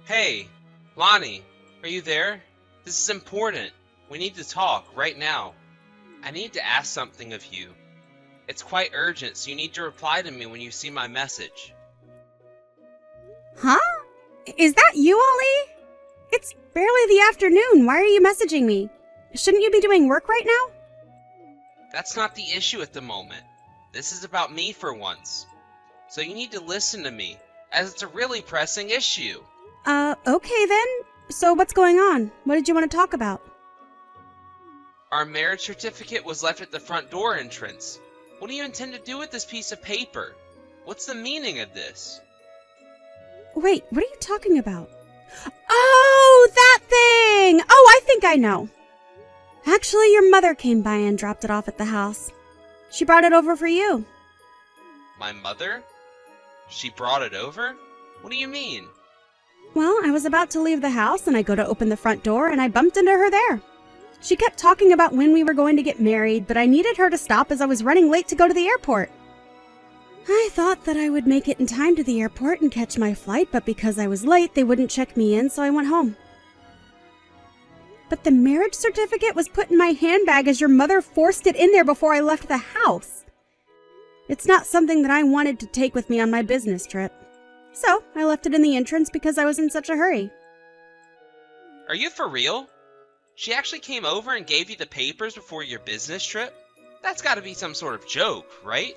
Hey, Lonnie, are you there? This is important. We need to talk right now. I need to ask something of you. It's quite urgent, so you need to reply to me when you see my message. Huh? Is that you, Ollie? It's barely the afternoon. Why are you messaging me? Shouldn't you be doing work right now? That's not the issue at the moment. This is about me for once. So you need to listen to me, as it's a really pressing issue. Okay then. So what's going on? What did you want to talk about? Our marriage certificate was left at the front door entrance. What do you intend to do with this piece of paper? What's the meaning of this? Wait, what are you talking about? Oh, that thing! Oh, I think I know. Actually, your mother came by and dropped it off at the house. She brought it over for you. My mother? She brought it over? What do you mean? Well, I was about to leave the house and I go to open the front door and I bumped into her there. She kept talking about when we were going to get married, but I needed her to stop as I was running late to go to the airport. I thought that I would make it in time to the airport and catch my flight, but because I was late, they wouldn't check me in, so I went home. But the marriage certificate was put in my handbag as your mother forced it in there before I left the house. It's not something that I wanted to take with me on my business trip. So I left it in the entrance because I was in such a hurry. Are you for real? She actually came over and gave you the papers before your business trip? That's gotta be some sort of joke, right?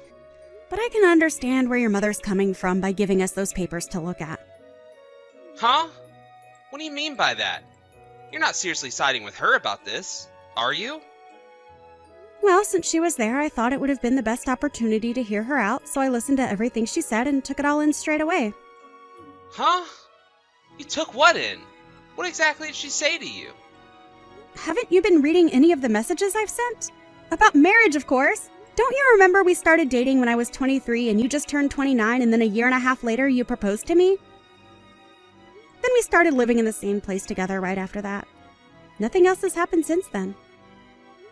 But I can understand where your mother's coming from by giving us those papers to look at. Huh? What do you mean by that? You're not seriously siding with her about this, are you? Well, since she was there, I thought it would have been the best opportunity to hear her out, so I listened to everything she said and took it all in straight away. Huh? You took what in? What exactly did she say to you? Haven't you been reading any of the messages I've sent? About marriage, of course. Don't you remember we started dating when I was 23 and you just turned 29 and then a year and a half later you proposed to me? Then we started living in the same place together right after that. Nothing else has happened since then.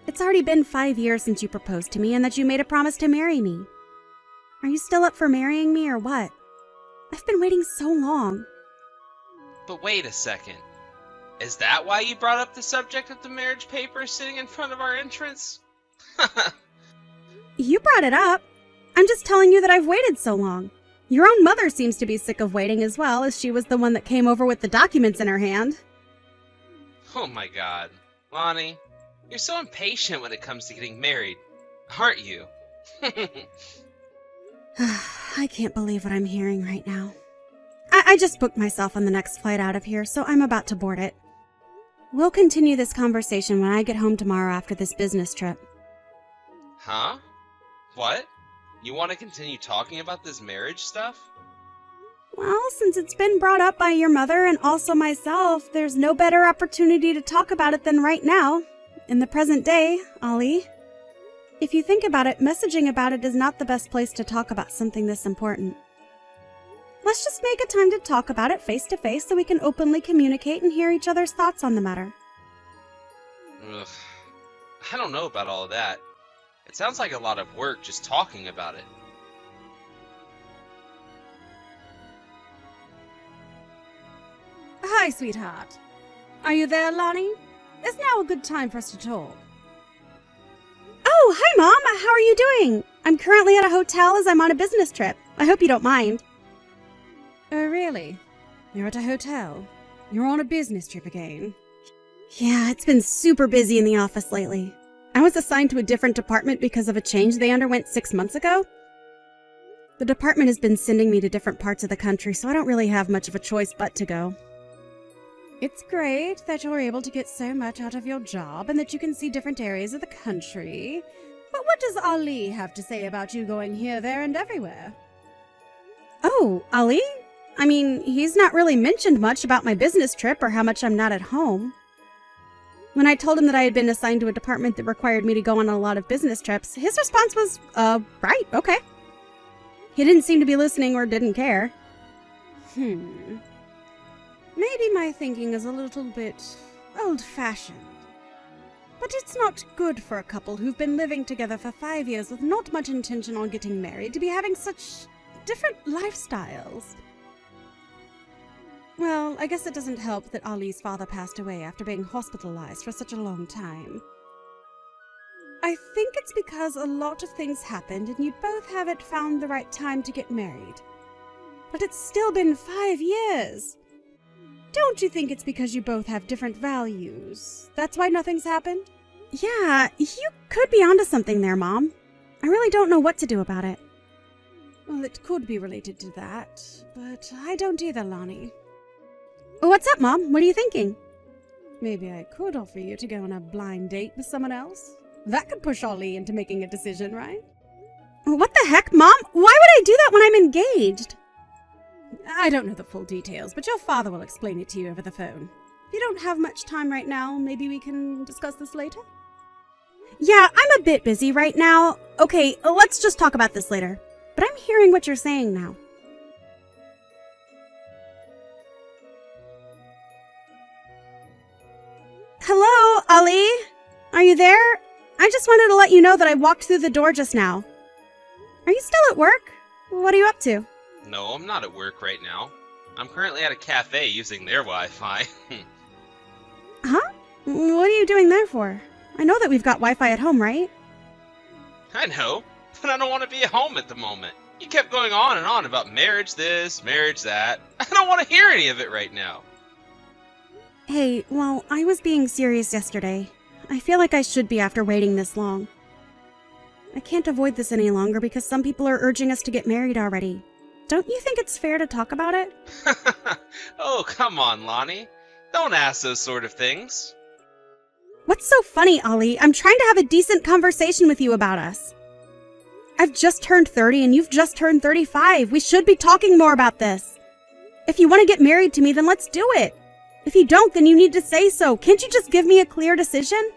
It's already been 5 years since you proposed to me and that you made a promise to marry me. Are you still up for marrying me or what? I've been waiting so long. But wait a second. Is that why you brought up the subject of the marriage papers sitting in front of our entrance? You brought it up. I'm just telling you that I've waited so long. Your own mother seems to be sick of waiting as well, as she was the one that came over with the documents in her hand. Oh my god. Lonnie, you're so impatient when it comes to getting married, aren't you? I can't believe what I'm hearing right now. I just booked myself on the next flight out of here, so I'm about to board it. We'll continue this conversation when I get home tomorrow after this business trip. Huh? What? You want to continue talking about this marriage stuff? Well, since it's been brought up by your mother and also myself, there's no better opportunity to talk about it than right now, in the present day, Ollie. If you think about it, messaging about it is not the best place to talk about something this important. Let's just make a time to talk about it face to face so we can openly communicate and hear each other's thoughts on the matter. Ugh. I don't know about all of that. It sounds like a lot of work just talking about it. Hi, sweetheart. Are you there, Lonnie? Is now a good time for us to talk? Oh, hi, Mom. How are you doing? I'm currently at a hotel as I'm on a business trip. I hope you don't mind. Oh, really? You're at a hotel? You're on a business trip again? Yeah, it's been super busy in the office lately. I was assigned to a different department because of a change they underwent 6 months ago. The department has been sending me to different parts of the country, so I don't really have much of a choice but to go. It's great that you're able to get so much out of your job and that you can see different areas of the country. But what does Ali have to say about you going here, there, and everywhere? Oh, Ali? I mean, he's not really mentioned much about my business trip or how much I'm not at home. When I told him that I had been assigned to a department that required me to go on a lot of business trips, his response was, right, okay. He didn't seem to be listening or didn't care. Maybe my thinking is a little bit old-fashioned. But it's not good for a couple who've been living together for 5 years with not much intention on getting married to be having such different lifestyles. Well, I guess it doesn't help that Ali's father passed away after being hospitalized for such a long time. I think it's because a lot of things happened and you both haven't found the right time to get married. But it's still been 5 years. Don't you think it's because you both have different values? That's why nothing's happened? Yeah, you could be onto something there, Mom. I really don't know what to do about it. Well, it could be related to that, but I don't either, Lonnie. What's up, Mom? What are you thinking? Maybe I could offer you to go on a blind date with someone else. That could push Ali into making a decision, right? What the heck, Mom? Why would I do that when I'm engaged? I don't know the full details, but your father will explain it to you over the phone. If you don't have much time right now, maybe we can discuss this later? Yeah, I'm a bit busy right now. Okay, let's just talk about this later. But I'm hearing what you're saying now. Hello, Ali? Are you there? I just wanted to let you know that I walked through the door just now. Are you still at work? What are you up to? No, I'm not at work right now. I'm currently at a cafe using their Wi-Fi. Huh? What are you doing there for? I know that we've got Wi-Fi at home, right? I know, but I don't want to be at home at the moment. You kept going on and on about marriage this, marriage that. I don't want to hear any of it right now. Hey, well, I was being serious yesterday. I feel like I should be after waiting this long. I can't avoid this any longer because some people are urging us to get married already. Don't you think it's fair to talk about it? Oh, come on, Lonnie. Don't ask those sort of things. What's so funny, Ali? I'm trying to have a decent conversation with you about us. I've just turned 30 and you've just turned 35. We should be talking more about this. If you want to get married to me, then let's do it. If you don't, then you need to say so. Can't you just give me a clear decision?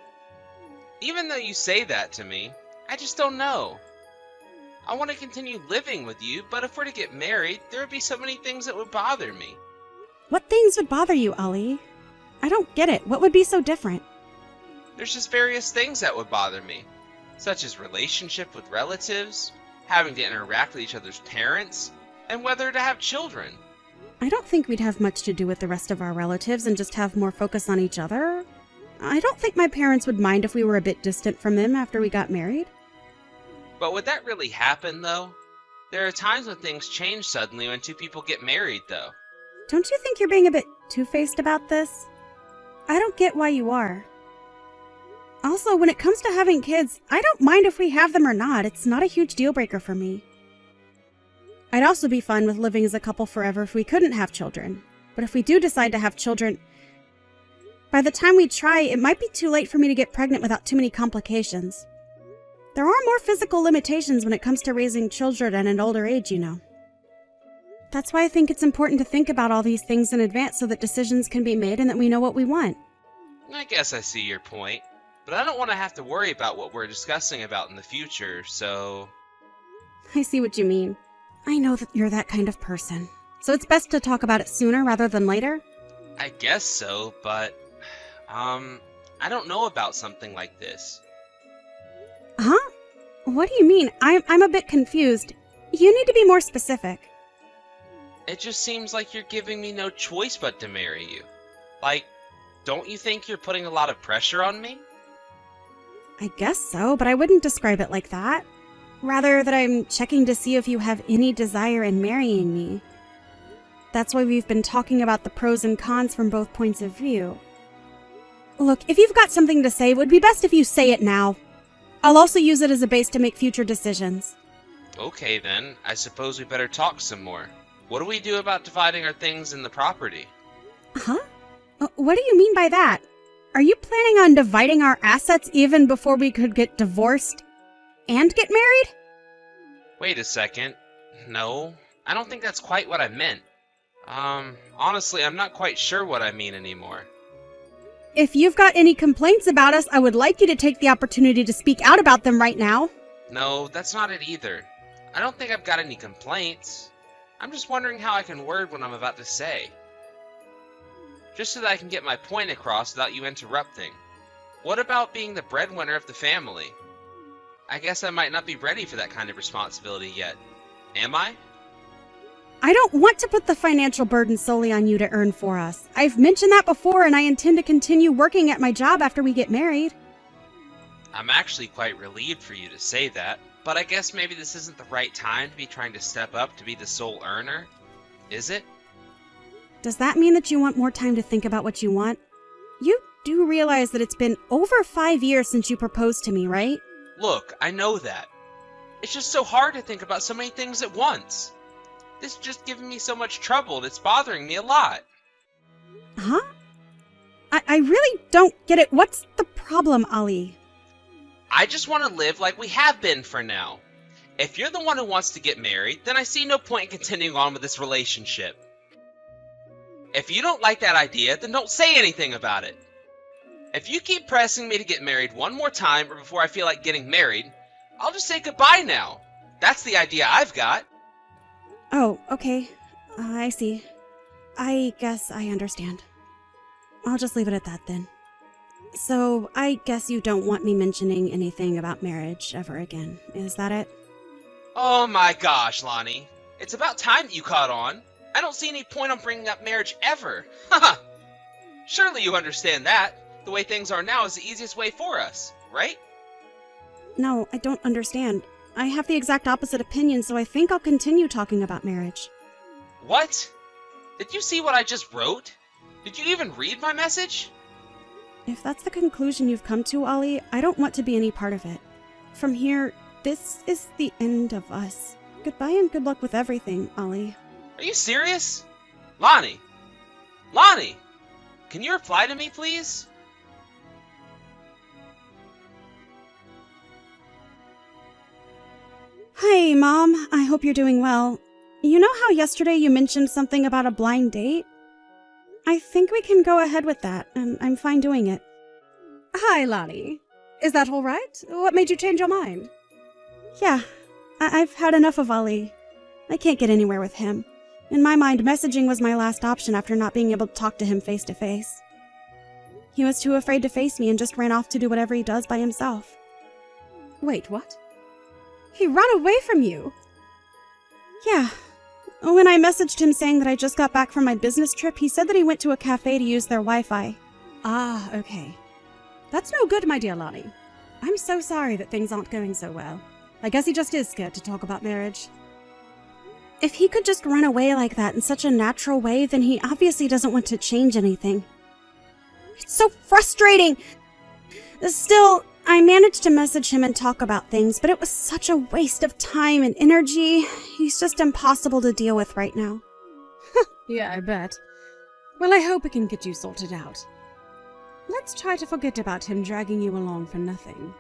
Even though you say that to me, I just don't know. I want to continue living with you, but if we're to get married, there would be so many things that would bother me. What things would bother you, Ali? I don't get it. What would be so different? There's just various things that would bother me, such as relationship with relatives, having to interact with each other's parents, and whether to have children. I don't think we'd have much to do with the rest of our relatives and just have more focus on each other. I don't think my parents would mind if we were a bit distant from them after we got married. But would that really happen, though? There are times when things change suddenly when two people get married, though. Don't you think you're being a bit two-faced about this? I don't get why you are. Also, when it comes to having kids, I don't mind if we have them or not. It's not a huge deal breaker for me. I'd also be fine with living as a couple forever if we couldn't have children. But if we do decide to have children, by the time we try, it might be too late for me to get pregnant without too many complications. There are more physical limitations when it comes to raising children at an older age, you know. That's why I think it's important to think about all these things in advance so that decisions can be made and that we know what we want. I guess I see your point, but I don't want to have to worry about what we're discussing about in the future, so... I see what you mean. I know that you're that kind of person. So it's best to talk about it sooner rather than later? I guess so, but... I don't know about something like this. Huh? What do you mean? I'm a bit confused. You need to be more specific. It just seems like you're giving me no choice but to marry you. Like, don't you think you're putting a lot of pressure on me? I guess so, but I wouldn't describe it like that. Rather that I'm checking to see if you have any desire in marrying me. That's why we've been talking about the pros and cons from both points of view. Look, if you've got something to say, it would be best if you say it now. I'll also use it as a base to make future decisions. Okay then, I suppose we better talk some more. What do we do about dividing our things in the property? Huh? What do you mean by that? Are you planning on dividing our assets even before we could get divorced and get married? Wait a second. No, I don't think that's quite what I meant. Honestly, I'm not quite sure what I mean anymore. If you've got any complaints about us, I would like you to take the opportunity to speak out about them right now. No, that's not it either. I don't think I've got any complaints. I'm just wondering how I can word what I'm about to say. Just so that I can get my point across without you interrupting. What about being the breadwinner of the family? I guess I might not be ready for that kind of responsibility yet. Am I? I don't want to put the financial burden solely on you to earn for us. I've mentioned that before, and I intend to continue working at my job after we get married. I'm actually quite relieved for you to say that, but I guess maybe this isn't the right time to be trying to step up to be the sole earner, is it? Does that mean that you want more time to think about what you want? You do realize that it's been over 5 years since you proposed to me, right? Look, I know that. It's just so hard to think about so many things at once. This is just giving me so much trouble, and it's bothering me a lot. Huh? I really don't get it. What's the problem, Ali? I just want to live like we have been for now. If you're the one who wants to get married, then I see no point in continuing on with this relationship. If you don't like that idea, then don't say anything about it. If you keep pressing me to get married one more time or before I feel like getting married, I'll just say goodbye now. That's the idea I've got. Oh, okay. I see. I guess I understand. I'll just leave it at that then. So, I guess you don't want me mentioning anything about marriage ever again. Is that it? Oh my gosh, Lonnie. It's about time that you caught on. I don't see any point on bringing up marriage ever. Haha. Surely you understand that. The way things are now is the easiest way for us, right? No, I don't understand. I have the exact opposite opinion, so I think I'll continue talking about marriage. What? Did you see what I just wrote? Did you even read my message? If that's the conclusion you've come to, Ollie, I don't want to be any part of it. From here, this is the end of us. Goodbye and good luck with everything, Ollie. Are you serious? Lonnie! Lonnie! Can you reply to me, please? Hi, Mom. I hope you're doing well. You know how yesterday you mentioned something about a blind date? I think we can go ahead with that, and I'm fine doing it. Hi, Lonnie. Is that all right? What made you change your mind? Yeah, I've had enough of Ollie. I can't get anywhere with him. In my mind, messaging was my last option after not being able to talk to him face to face. He was too afraid to face me and just ran off to do whatever he does by himself. Wait, what? He ran away from you? Yeah. When I messaged him saying that I just got back from my business trip, he said that he went to a cafe to use their Wi-Fi. Ah, okay. That's no good, my dear Lonnie. I'm so sorry that things aren't going so well. I guess he just is scared to talk about marriage. If he could just run away like that in such a natural way, then he obviously doesn't want to change anything. It's so frustrating! Still, I managed to message him and talk about things, but it was such a waste of time and energy. He's just impossible to deal with right now. Yeah, I bet. Well, I hope it can get you sorted out. Let's try to forget about him dragging you along for nothing.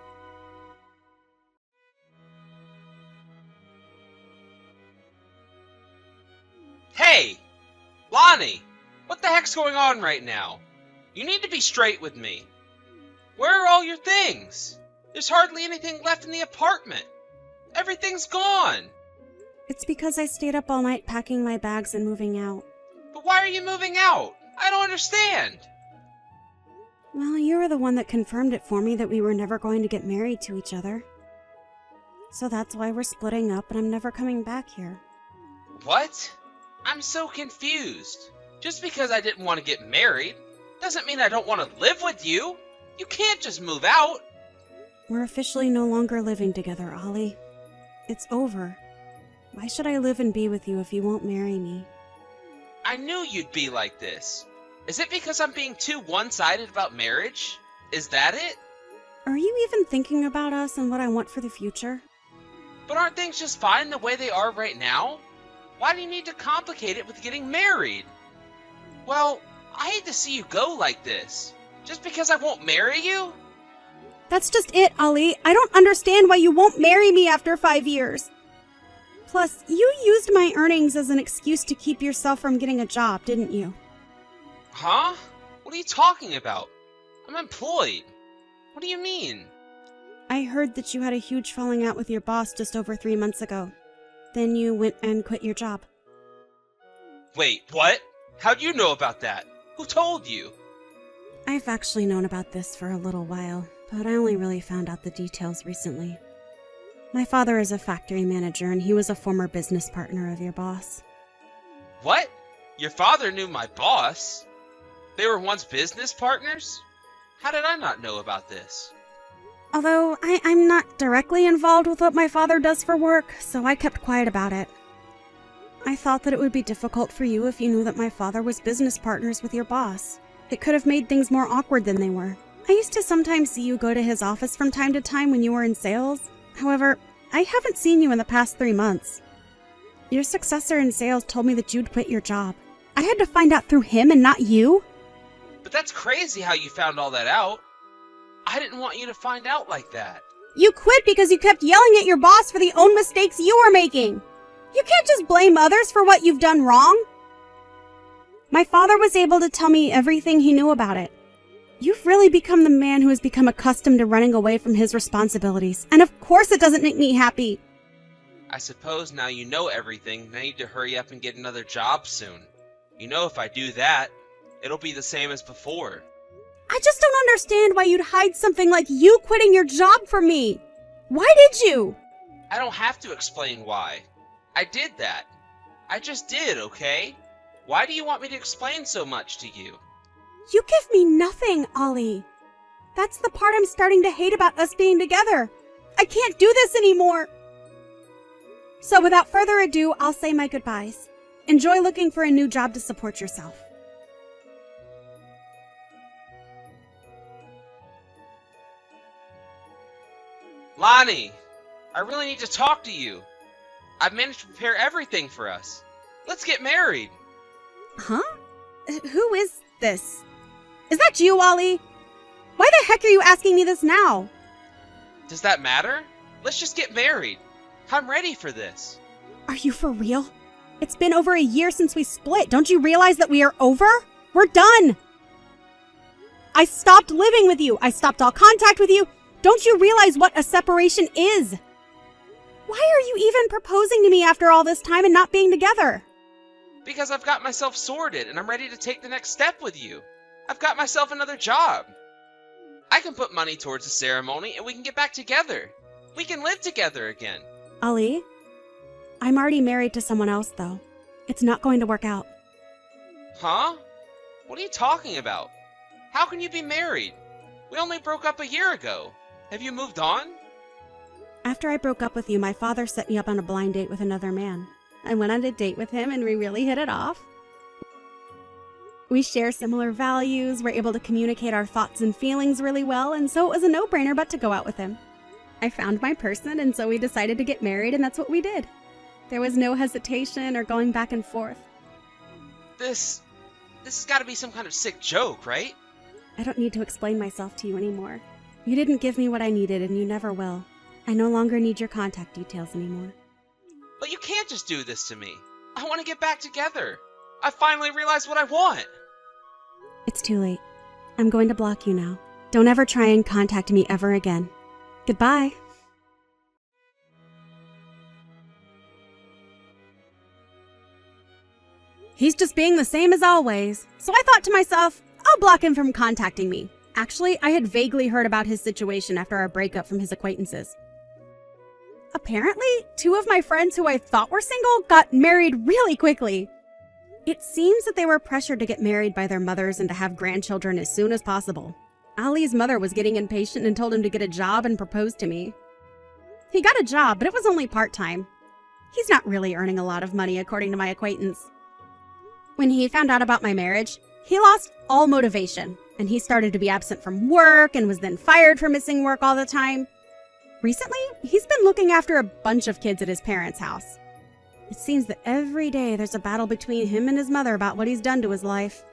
Hey! Lonnie! What the heck's going on right now? You need to be straight with me. Where are all your things? There's hardly anything left in the apartment. Everything's gone. It's because I stayed up all night packing my bags and moving out. But why are you moving out? I don't understand. Well, you were the one that confirmed it for me that we were never going to get married to each other. So that's why we're splitting up and I'm never coming back here. What? I'm so confused. Just because I didn't want to get married doesn't mean I don't want to live with you. You can't just move out. We're officially no longer living together, Ollie. It's over. Why should I live and be with you if you won't marry me? I knew you'd be like this. Is it because I'm being too one-sided about marriage? Is that it? Are you even thinking about us and what I want for the future? But aren't things just fine the way they are right now? Why do you need to complicate it with getting married? Well, I hate to see you go like this. Just because I won't marry you? That's just it, Ollie. I don't understand why you won't marry me after 5 years. Plus, you used my earnings as an excuse to keep yourself from getting a job, didn't you? Huh? What are you talking about? I'm employed. What do you mean? I heard that you had a huge falling out with your boss just over 3 months ago. Then you went and quit your job. Wait, what? How'd you know about that? Who told you? I've actually known about this for a little while, but I only really found out the details recently. My father is a factory manager, and he was a former business partner of your boss. What? Your father knew my boss? They were once business partners? How did I not know about this? Although I'm not directly involved with what my father does for work, so I kept quiet about it. I thought that it would be difficult for you if you knew that my father was business partners with your boss. It could have made things more awkward than they were. I used to sometimes see you go to his office from time to time when you were in sales. However, I haven't seen you in the past 3 months. Your successor in sales told me that you'd quit your job. I had to find out through him and not you. But that's crazy how you found all that out. I didn't want you to find out like that. You quit because you kept yelling at your boss for the own mistakes you were making. You can't just blame others for what you've done wrong. My father was able to tell me everything he knew about it. You've really become the man who has become accustomed to running away from his responsibilities. And of course it doesn't make me happy. I suppose now you know everything, and I need to hurry up and get another job soon. You know if I do that, it'll be the same as before. I just don't understand why you'd hide something like you quitting your job from me. Why did you? I don't have to explain why. I did that. I just did, okay? Why do you want me to explain so much to you? You give me nothing, Ollie. That's the part I'm starting to hate about us being together. I can't do this anymore. So without further ado, I'll say my goodbyes. Enjoy looking for a new job to support yourself. Lonnie, I really need to talk to you. I've managed to prepare everything for us. Let's get married. Huh? Who is this? Is that you, Ollie? Why the heck are you asking me this now? Does that matter? Let's just get married. I'm ready for this. Are you for real? It's been over a year since we split. Don't you realize that we are over? We're done. I stopped living with you. I stopped all contact with you. Don't you realize what a separation is? Why are you even proposing to me after all this time and not being together? Because I've got myself sorted and I'm ready to take the next step with you. I've got myself another job. I can put money towards the ceremony and we can get back together. We can live together again. Ali, I'm already married to someone else, though. It's not going to work out. Huh? What are you talking about? How can you be married? We only broke up a year ago. Have you moved on? After I broke up with you, my father set me up on a blind date with another man. I went on a date with him and we really hit it off. We share similar values, we're able to communicate our thoughts and feelings really well, and so it was a no-brainer but to go out with him. I found my person, and so we decided to get married, and that's what we did. There was no hesitation or going back and forth. This has got to be some kind of sick joke, right? I don't need to explain myself to you anymore. You didn't give me what I needed, and you never will. I no longer need your contact details anymore. But you can't just do this to me. I want to get back together. I finally realized what I want. It's too late. I'm going to block you now. Don't ever try and contact me ever again. Goodbye. He's just being the same as always. So I thought to myself, I'll block him from contacting me. Actually, I had vaguely heard about his situation after our breakup from his acquaintances. Apparently, 2 of my friends who I thought were single got married really quickly. It seems that they were pressured to get married by their mothers and to have grandchildren as soon as possible. Ali's mother was getting impatient and told him to get a job and propose to me. He got a job, but it was only part-time. He's not really earning a lot of money, according to my acquaintance. When he found out about my marriage, he lost all motivation, and he started to be absent from work and was then fired for missing work all the time. Recently, he's been looking after a bunch of kids at his parents' house. It seems that every day there's a battle between him and his mother about what he's done to his life.